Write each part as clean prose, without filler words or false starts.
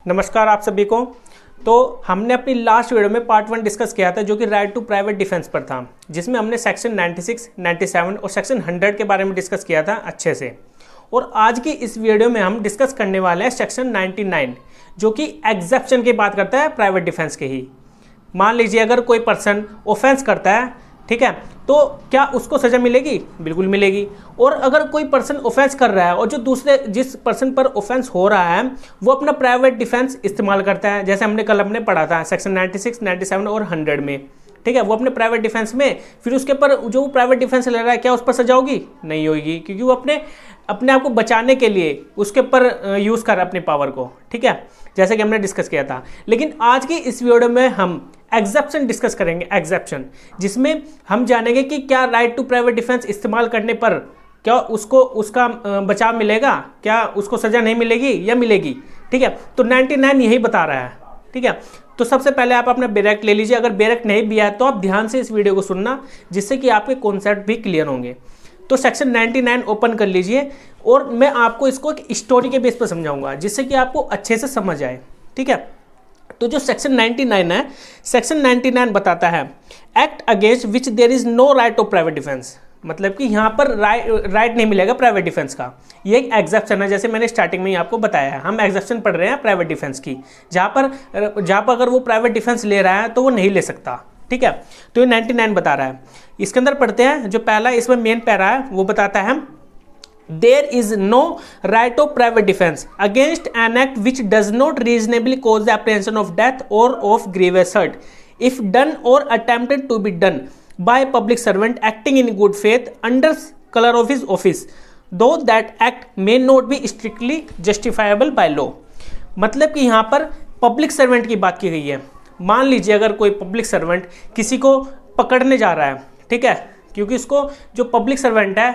नमस्कार आप सभी को। तो हमने अपनी लास्ट वीडियो में पार्ट 1 डिस्कस किया था जो कि राइट टू प्राइवेट डिफेंस पर था, जिसमें हमने सेक्शन 96, 97 और सेक्शन 100 के बारे में डिस्कस किया था अच्छे से। और आज की इस वीडियो में हम डिस्कस करने वाले हैं सेक्शन 99 जो कि एग्जेप्शन की बात करता है प्राइवेट डिफेंस के ही। मान लीजिए अगर कोई पर्सन ऑफेंस करता है, ठीक है, तो क्या उसको सज़ा मिलेगी? बिल्कुल मिलेगी। और अगर कोई पर्सन ऑफेंस कर रहा है और जो जिस पर्सन पर ऑफेंस हो रहा है वो अपना प्राइवेट डिफेंस इस्तेमाल करता है, जैसे हमने कल पढ़ा था सेक्शन 96, 97 और 100 में, ठीक है, वो अपने प्राइवेट डिफेंस में फिर उसके पर जो प्राइवेट डिफेंस ले रहा है क्या उस पर सजा होगी? नहीं होगी, क्योंकि वो अपने आप को बचाने के लिए उसके ऊपर यूज़ कर रहा है अपनी पावर को, ठीक है, जैसे कि हमने डिस्कस किया था। लेकिन आज की इस वीडियो में हम एग्जेप्शन डिस्कस करेंगे, एग्जेप्शन, जिसमें हम जानेंगे कि क्या राइट टू प्राइवेट डिफेंस इस्तेमाल करने पर क्या उसका बचाव मिलेगा, क्या उसको सज़ा नहीं मिलेगी या मिलेगी, ठीक है। तो 99 यही बता रहा है, ठीक है। तो सबसे पहले आप अपना बैरक ले लीजिए, अगर बैरक नहीं भी है तो आप ध्यान से इस वीडियो को सुनना, जिससे कि आपके कॉन्सेप्ट भी क्लियर होंगे। तो सेक्शन 99 ओपन कर लीजिए और मैं आपको इसको एक स्टोरी के बेस पर समझाऊंगा, जिससे कि आपको अच्छे से समझ आए, ठीक है। तो जो सेक्शन 99 है, सेक्शन 99 बताता है act against which there is no right of private defence, मतलब कि यहाँ पर राइट नहीं मिलेगा प्राइवेट डिफेंस का। ये एक एग्जेप्शन है, जैसे मैंने स्टार्टिंग में ही आपको बताया है। हम एग्जेप्शन पढ़ रहे हैं प्राइवेट डिफेंस की, जहाँ पर अगर वो प्राइवेट डिफेंस ले रहा है तो वो नहीं ले सकता, ठीक है। तो ये 99 बता रहा है। इसके अंदर पढ़ते हैं, जो पहला इसमें मेन पैरा है वो बताता है There is no right of private defense against an act which does not reasonably cause the apprehension of death or of grievous hurt if done or attempted to be done by a public servant acting in good faith under color of his office, though that act may not be strictly justifiable by law। मतलब कि यहाँ पर public servant की बात की गई है। मान लीजिए अगर कोई पब्लिक सर्वेंट किसी को पकड़ने जा रहा है, ठीक है, क्योंकि उसको जो पब्लिक सर्वेंट है,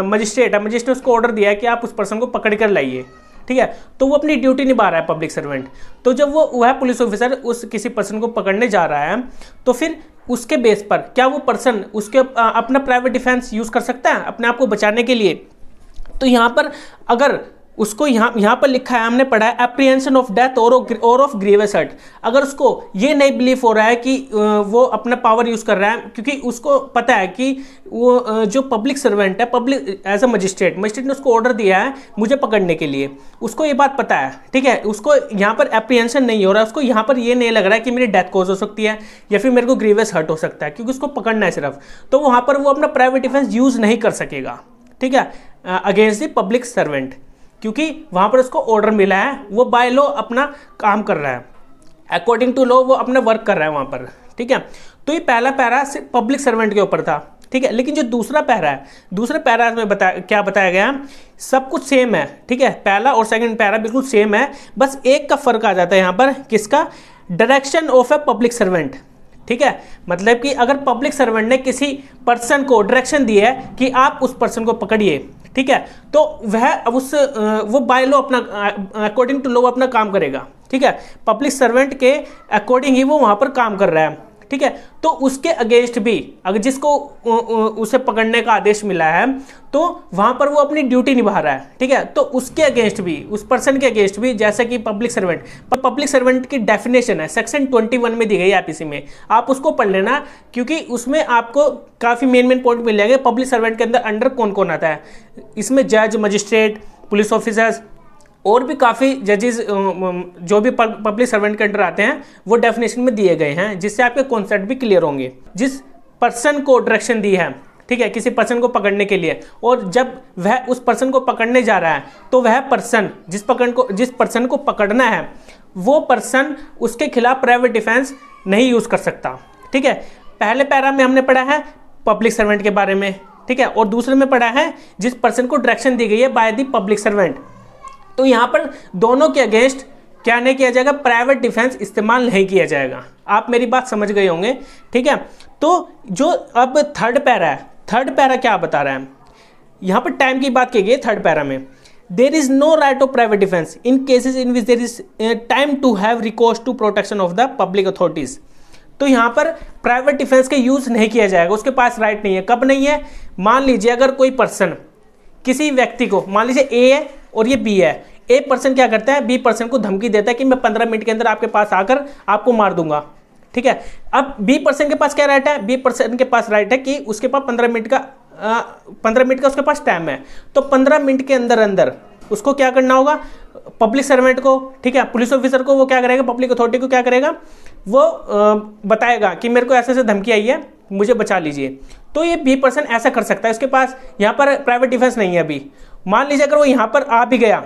मजिस्ट्रेट है, मजिस्ट्रेट ने उसको ऑर्डर दिया है कि आप उस पर्सन को पकड़ कर लाइए, ठीक है, तो वो अपनी ड्यूटी निभा रहा है पब्लिक सर्वेंट। तो जब वह पुलिस ऑफिसर उस किसी पर्सन को पकड़ने जा रहा है तो फिर उसके बेस पर क्या वो पर्सन उसके अपना प्राइवेट डिफेंस यूज़ कर सकता है अपने आप को बचाने के लिए? तो यहाँ पर अगर उसको यहाँ पर लिखा है, हमने पढ़ा है एप्रीहेंशन ऑफ डेथ और ऑफ ग्रीवियस हर्ट, अगर उसको ये नहीं बिलीव हो रहा है कि वो अपना पावर यूज़ कर रहा है, क्योंकि उसको पता है कि वो जो पब्लिक सर्वेंट है, पब्लिक एज अ मजिस्ट्रेट ने उसको ऑर्डर दिया है मुझे पकड़ने के लिए, उसको ये बात पता है, ठीक है, उसको यहाँ पर एप्रीहेंशन नहीं हो रहा है, उसको यहाँ पर ये नहीं लग रहा है कि मेरी डेथ कॉज हो सकती है या फिर मेरे को ग्रीवियस हर्ट हो सकता है, क्योंकि उसको पकड़ना है सिर्फ, तो वहाँ पर वो अपना प्राइवेट डिफेंस यूज़ नहीं कर सकेगा, ठीक है, अगेंस्ट द पब्लिक सर्वेंट, क्योंकि वहां पर उसको ऑर्डर मिला है, वो बाय लॉ अपना काम कर रहा है, अकॉर्डिंग टू लॉ वो अपना वर्क कर रहा है वहां पर, ठीक है। तो ये पहला पैरा सिर्फ पब्लिक सर्वेंट के ऊपर था, ठीक है। लेकिन जो दूसरा पैरा है, दूसरे पैरा में क्या बताया गया, सब कुछ सेम है, ठीक है, पहला और सेकंड पैरा बिल्कुल सेम है, बस एक का फर्क आ जाता है यहाँ पर, किसका? Direction of a public servant, ठीक है। मतलब कि अगर पब्लिक सर्वेंट ने किसी पर्सन को डायरेक्शन दी है कि आप उस पर्सन को पकड़िए, ठीक है, तो वो बाय लॉ अपना अकॉर्डिंग टू लॉ अपना काम करेगा, ठीक है, पब्लिक सर्वेंट के अकॉर्डिंग ही वो वहां पर काम कर रहा है, ठीक है। तो उसके अगेंस्ट भी अगर जिसको उसे पकड़ने का आदेश मिला है तो वहां पर वो अपनी ड्यूटी निभा रहा है, ठीक है, तो उसके अगेंस्ट भी, उस पर्सन के अगेंस्ट भी, जैसे कि पब्लिक सर्वेंट की डेफिनेशन है सेक्शन 21 में दी गई आईपीसी में, आप उसको पढ़ लेना, क्योंकि उसमें आपको काफ़ी मेन पॉइंट मिल जाएंगे पब्लिक सर्वेंट के अंदर कौन कौन आता है। इसमें जज, मजिस्ट्रेट, पुलिस ऑफिसर्स और भी काफ़ी जजेस जो भी पब्लिक सर्वेंट के अंडर आते हैं वो डेफिनेशन में दिए गए हैं, जिससे आपके कॉन्सेप्ट भी क्लियर होंगे। जिस पर्सन को डायरेक्शन दी है, ठीक है, किसी पर्सन को पकड़ने के लिए, और जब वह उस पर्सन को पकड़ने जा रहा है तो वह पर्सन जिस पर्सन को पकड़ना है वो पर्सन उसके खिलाफ प्राइवेट डिफेंस नहीं यूज़ कर सकता, ठीक है। पहले पैरा में हमने पढ़ा है पब्लिक सर्वेंट के बारे में, ठीक है, और दूसरे में पढ़ा है जिस पर्सन को डायरेक्शन दी गई है बाय द पब्लिक सर्वेंट। तो यहाँ पर दोनों के अगेंस्ट क्या नहीं किया जाएगा, प्राइवेट डिफेंस इस्तेमाल नहीं किया जाएगा। आप मेरी बात समझ गए होंगे, ठीक है। तो जो अब थर्ड पैरा है, थर्ड पैरा क्या बता रहा है, यहाँ पर टाइम की बात की गई है थर्ड पैरा में, there is no right of private defence in cases in which there is time to have recourse to protection of the public authorities. तो यहाँ पर प्राइवेट डिफेंस का यूज नहीं किया जाएगा, उसके पास राइट नहीं है। कब नहीं है? मान लीजिए अगर कोई पर्सन किसी व्यक्ति को, मान लीजिए ए है और ये बी है, ए पर्सन क्या करता है, बी पर्सन को धमकी देता है कि मैं 15 मिनट के अंदर आपके पास आकर आपको मार दूंगा, ठीक है। अब बी पर्सन के पास क्या राइट है, बी पर्सन के पास राइट है कि उसके पास 15 मिनट का उसके पास टाइम है, तो 15 मिनट के अंदर अंदर उसको क्या करना होगा, पब्लिक सर्वेंट को, ठीक है, पुलिस ऑफिसर को वो क्या करेगा, पब्लिक अथॉरिटी को क्या करेगा, वो बताएगा कि मेरे को ऐसे ऐसे धमकी आई है, मुझे बचा लीजिए। तो ये बी पर्सन ऐसा कर सकता है, उसके पास यहाँ पर प्राइवेट डिफेंस नहीं है अभी। मान लीजिए अगर वो यहाँ पर आ भी गया,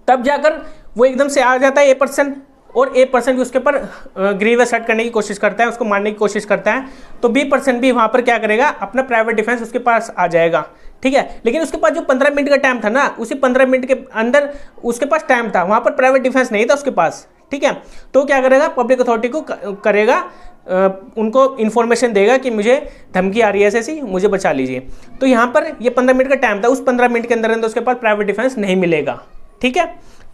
तब जाकर वो एकदम से आ जाता है ए पर्सन, और ए पर्सन भी उसके ऊपर ग्रीवेस हट करने की कोशिश करता है, उसको मारने की कोशिश करता है, तो बी पर्सन भी वहाँ पर क्या करेगा, अपना प्राइवेट डिफेंस उसके पास आ जाएगा, ठीक है। लेकिन उसके पास जो 15 मिनट का टाइम था ना, उसी 15 मिनट के अंदर उसके पास टाइम था, वहाँ पर प्राइवेट डिफेंस नहीं था उसके पास, ठीक है। तो क्या करेगा, पब्लिक अथॉरिटी को करेगा, उनको इन्फॉर्मेशन देगा कि मुझे धमकी आ रही है ऐसी, मुझे बचा लीजिए। तो यहाँ पर ये 15 मिनट का टाइम था, उस 15 मिनट के अंदर अंदर उसके पास प्राइवेट डिफेंस नहीं मिलेगा, ठीक है।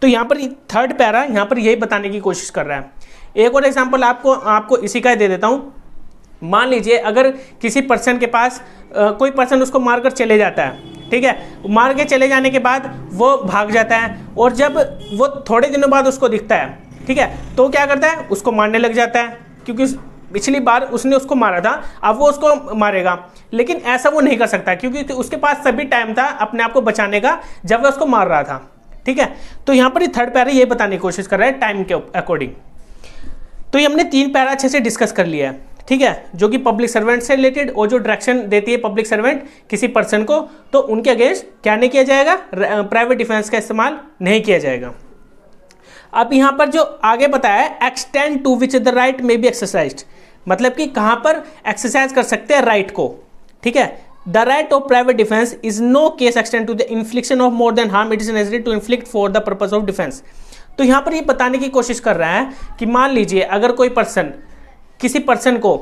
तो यहाँ पर थर्ड पैरा यहाँ पर यही बताने की कोशिश कर रहा है। एक और एग्जांपल आपको इसी का दे देता हूँ। मान लीजिए अगर किसी पर्सन के पास कोई पर्सन उसको मारकर चले जाता है, ठीक है, मार के चले जाने के बाद वो भाग जाता है, और जब वो थोड़े दिनों बाद उसको दिखता है, ठीक है, तो क्या करता है, उसको मारने लग जाता है, क्योंकि पिछली बार उसने उसको मारा था, अब वो उसको मारेगा। लेकिन ऐसा वो नहीं कर सकता, क्योंकि उसके पास सभी टाइम था अपने आप को बचाने का जब वह उसको मार रहा था, ठीक है। तो यहाँ पर ये थर्ड पैरा ये बताने की कोशिश कर रहा है टाइम के अकॉर्डिंग। तो ये हमने 3 पैरा अच्छे से डिस्कस कर लिया है, ठीक है, जो कि पब्लिक सर्वेंट से रिलेटेड, और जो डायरेक्शन देती है पब्लिक सर्वेंट किसी पर्सन को, तो उनके अगेंस्ट क्या नहीं किया जाएगा, प्राइवेट डिफेंस का इस्तेमाल नहीं किया जाएगा। अब यहाँ पर जो आगे बताया है, extend to which the right may be exercised, मतलब कि कहाँ पर एक्सरसाइज कर सकते हैं राइट को, ठीक है। The right of private defence is no case extend to the infliction of more than harm it is necessary to inflict for the purpose of defence. तो यहाँ पर ये बताने की कोशिश कर रहा है कि मान लीजिए अगर कोई पर्सन किसी पर्सन को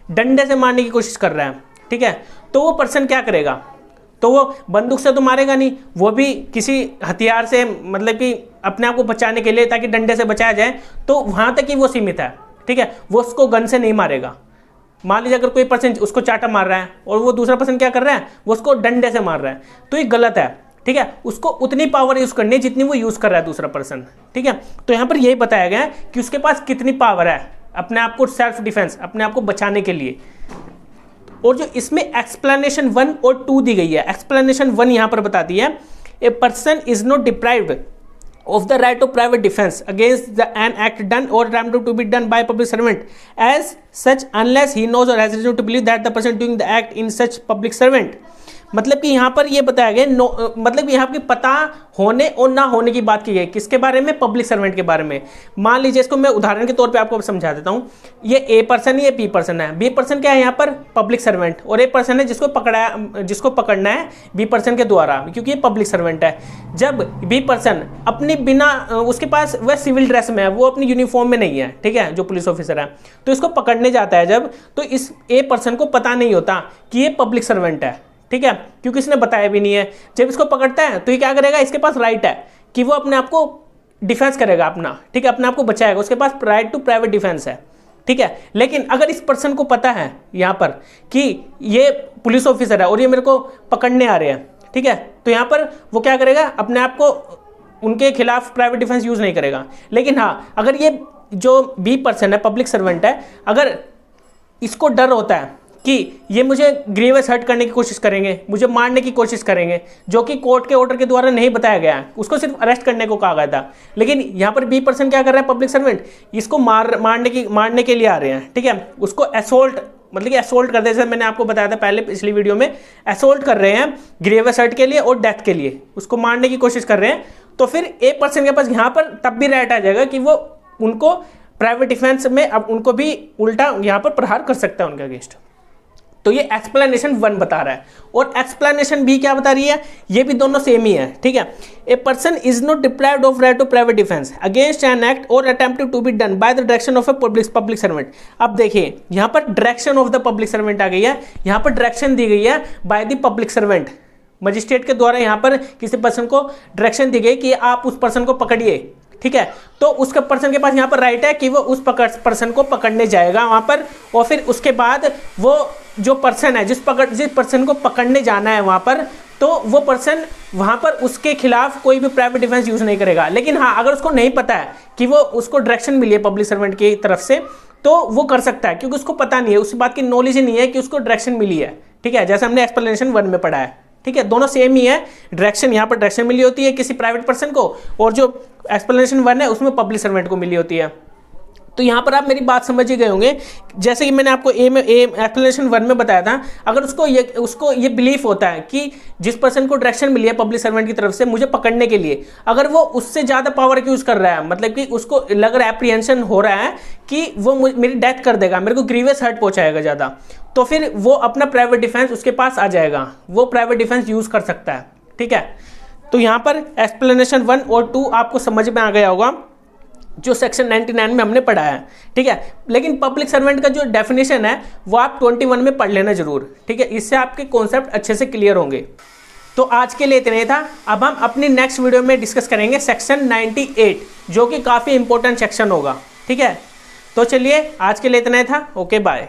डंडे से मारने की कोशिश कर रहा है, ठीक है, तो वो पर्सन क्या करेगा, तो वो बंदूक से तो मारेगा नहीं, वो भी किसी हथियार से, मतलब कि अपने आप को बचाने के लिए, ताकि डंडे से बचाया जाए, तो वहाँ तक ही वो सीमित है, ठीक है, वो उसको गन से नहीं मारेगा। मान लीजिए अगर कोई पर्सन उसको चाटा मार रहा है और वो दूसरा पर्सन क्या कर रहा है, वो उसको डंडे से मार रहा है, तो ये गलत है, ठीक है। उसको उतनी पावर यूज़ करनी है जितनी वो यूज़ कर रहा है दूसरा पर्सन, ठीक है। तो यहाँ पर यही बताया गया है कि उसके पास कितनी पावर है अपने आप को सेल्फ डिफेंस, अपने आप को बचाने के लिए। और जो इसमें एक्सप्लेनेशन 1 और 2 दी गई है, एक्सप्लेनेशन 1 यहाँ पर बताती है, a person is not deprived of the right of private defense against an act done or attempted to be done by a public servant as such unless he knows or has reason to believe that the person doing the act in such public servant। मतलब कि यहाँ पर ये बताया गया मतलब कि यहाँ पर पता होने और ना होने की बात की गई, किसके बारे में, पब्लिक सर्वेंट के बारे में। मान लीजिए इसको मैं उदाहरण के तौर पे आपको समझा देता हूँ। ये ए पर्सन है, ये बी पर्सन है। बी पर्सन क्या है यहाँ पर, पब्लिक सर्वेंट, और ए पर्सन है जिसको पकड़ना है बी पर्सन के द्वारा, क्योंकि ये पब्लिक सर्वेंट है। जब बी पर्सन अपनी बिना उसके पास वह सिविल ड्रेस में है, वो अपनी यूनिफॉर्म में नहीं है, ठीक है, जो पुलिस ऑफिसर है, तो इसको पकड़ने जाता है जब, तो इस ए पर्सन को पता नहीं होता कि ये पब्लिक सर्वेंट है, ठीक है, क्योंकि इसने बताया भी नहीं है। जब इसको पकड़ता है तो ये क्या करेगा, इसके पास राइट है कि वो अपने आप को डिफेंस करेगा अपना, ठीक है, अपने आप को बचाएगा, उसके पास राइट टू प्राइवेट डिफेंस है, ठीक है। लेकिन अगर इस पर्सन को पता है यहाँ पर कि ये पुलिस ऑफिसर है और ये मेरे को पकड़ने आ रहे हैं, ठीक है, तो यहाँ पर वो क्या करेगा, अपने आप को उनके खिलाफ प्राइवेट डिफेंस यूज नहीं करेगा। लेकिन हाँ, अगर ये जो बी पर्सन है, पब्लिक सर्वेंट है, अगर इसको डर होता है कि ये मुझे ग्रीवस हर्ट करने की कोशिश करेंगे, मुझे मारने की कोशिश करेंगे, जो कि कोर्ट के ऑर्डर के द्वारा नहीं बताया गया है, उसको सिर्फ अरेस्ट करने को कहा गया था। लेकिन यहाँ पर बी पर्सन क्या कर रहा है, पब्लिक सर्वेंट, इसको मारने के लिए आ रहे हैं, ठीक है, उसको असोल्ट, मतलब कि असोल्ट कर दे, जैसे मैंने आपको बताया था पहले पिछली वीडियो में, असोल्ट कर रहे हैं ग्रीवस हर्ट के लिए और डेथ के लिए, उसको मारने की कोशिश कर रहे हैं। तो फिर ए पर्सन के पास यहाँ पर तब भी राइट आ जाएगा कि वो उनको प्राइवेट डिफेंस में अब उनको भी उल्टा यहाँ पर प्रहार कर सकता है उनके अगेंस्ट। तो ये एक्सप्लेनेशन 1 बता रहा है, और एक्सप्लेनेशन बी क्या बता रही है, ये भी दोनों सेम ही है, ठीक है। A person is not deprived of right to private defence against an act or attempted to be done by the direction of a public servant. अब देखिए यहाँ पर direction of the public servant आ गई है, यहाँ पर डायरेक्शन दी गई है by the public servant, magistrate के द्वारा यहाँ पर किसी पर्सन को डायरेक्शन दी गई कि आप उस पर्सन को पकड़िए, ठीक है। तो उसका पर्सन के पास यहाँ पर राइट है कि वो उस पर्सन को पकड़ने जाएगा वहाँ पर, और फिर उसके बाद वो जो पर्सन है जिस पर्सन को पकड़ने जाना है वहाँ पर, तो तो वो पर्सन वहाँ पर उसके खिलाफ कोई भी प्राइवेट डिफेंस यूज़ नहीं करेगा। लेकिन हाँ, अगर उसको नहीं पता है कि वो उसको डायरेक्शन मिली है पब्लिक सर्वेंट की तरफ से, तो वो कर सकता है, क्योंकि उसको पता नहीं है, उस बात की नॉलेज ही नहीं है कि उसको डायरेक्शन मिली है। ठीक है, जैसे हमने एक्सप्लेनेशन 1 में पढ़ा है। ठीक है, दोनों सेम ही है। डायरेक्शन, यहाँ पर डायरेक्शन मिली होती है किसी प्राइवेट पर्सन को, और जो एक्सप्लेनेशन 1 है उसमें पब्लिक सर्वेंट को मिली होती है। तो यहाँ पर आप मेरी बात समझ ही गए होंगे। जैसे कि मैंने आपको एक्सप्लेनेशन 1 में बताया था, अगर उसको ये बिलीफ होता है कि जिस पर्सन को डायरेक्शन मिली है पब्लिक सर्वेंट की तरफ से मुझे पकड़ने के लिए, अगर वो उससे ज़्यादा पावर यूज़ कर रहा है, मतलब कि उसको लग रहा है, एप्रीहेंशन हो रहा है कि वो मेरी डेथ कर देगा, मेरे को ग्रीवियस हर्ट पहुँचाएगा ज़्यादा, तो फिर वो अपना प्राइवेट डिफेंस उसके पास आ जाएगा, वो प्राइवेट डिफेंस यूज़ कर सकता है। ठीक है, तो यहाँ पर एक्सप्लेनेशन 1 और 2 आपको समझ में आ गया होगा, जो सेक्शन 99 में हमने पढ़ा है। ठीक है, लेकिन पब्लिक सर्वेंट का जो डेफिनेशन है वो आप 21 में पढ़ लेना जरूर। ठीक है, इससे आपके कॉन्सेप्ट अच्छे से क्लियर होंगे। तो आज के लिए इतना ही था। अब हम अपनी नेक्स्ट वीडियो में डिस्कस करेंगे सेक्शन 98, जो कि काफ़ी इंपॉर्टेंट सेक्शन होगा। ठीक है, तो चलिए आज के लिए इतना ही था। Okay, bye.